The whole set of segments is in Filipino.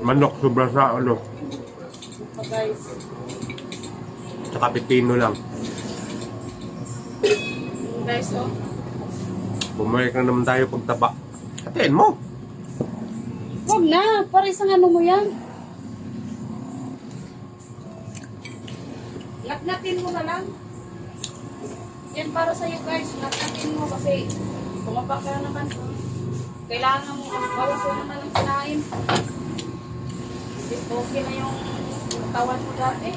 Manok, sobra sa ano. Guys. Tsaka pipino lang. Guys, oh. Bumalik na naman tayo pagtaba. Hatiin mo. Huwag na. Para isang ano mo yan. Latnatin mo na lang. Yan para sa'yo guys. Latnatin mo kasi tumaba ka naman. Kailangan mo bawasan naman ang kinain. Okay na yung katawan mo dati.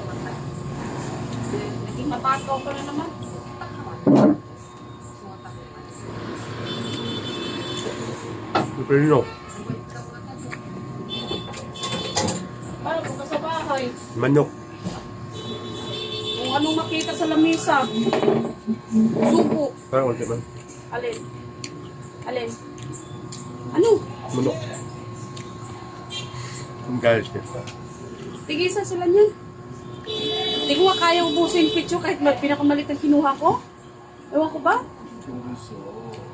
Naging matakaw ka na naman. Pipino. Para kung ka sa bahay. Manok. Kung anong makita sa lamisa. Suko. Parang konti man. Alin? Alin? Ano? Manok. Ang galit niya. Tigisan sila niyan. Hindi ko nga kaya ubusin picture kahit pinakamaliit ang kinuha ko. Ewan ko ba?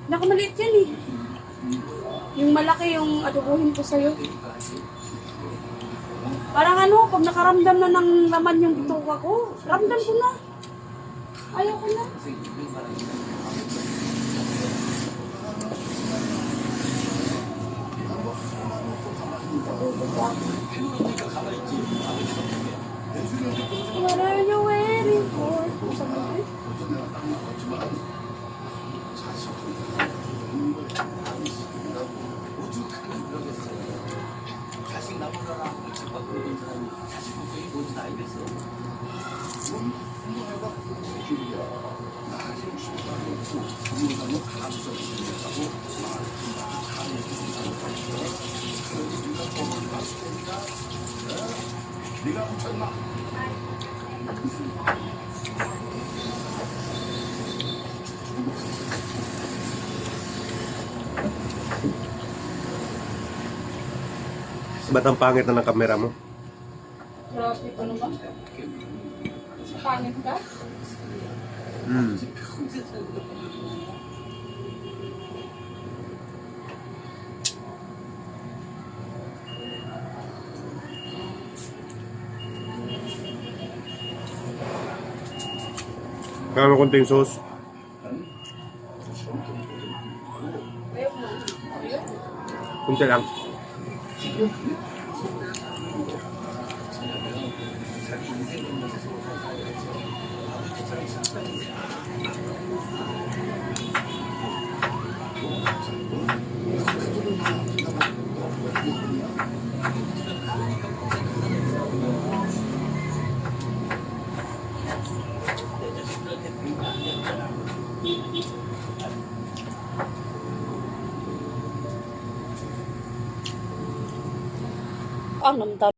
Pinakamaliit yan eh. Yung malaki yung adobohin ko sa'yo. Parang ano, pag nakaramdam na ng laman yung bituka ko, ramdam ko na. Ayaw ko na. What are you waiting for? Ba't ang pangit na ng kamera mo? Grabe, ano ba? Pangit ka? Hmm. Kaya konting sauce. Ayaw mo. Ayaw. Kunti lang. Ang namdam.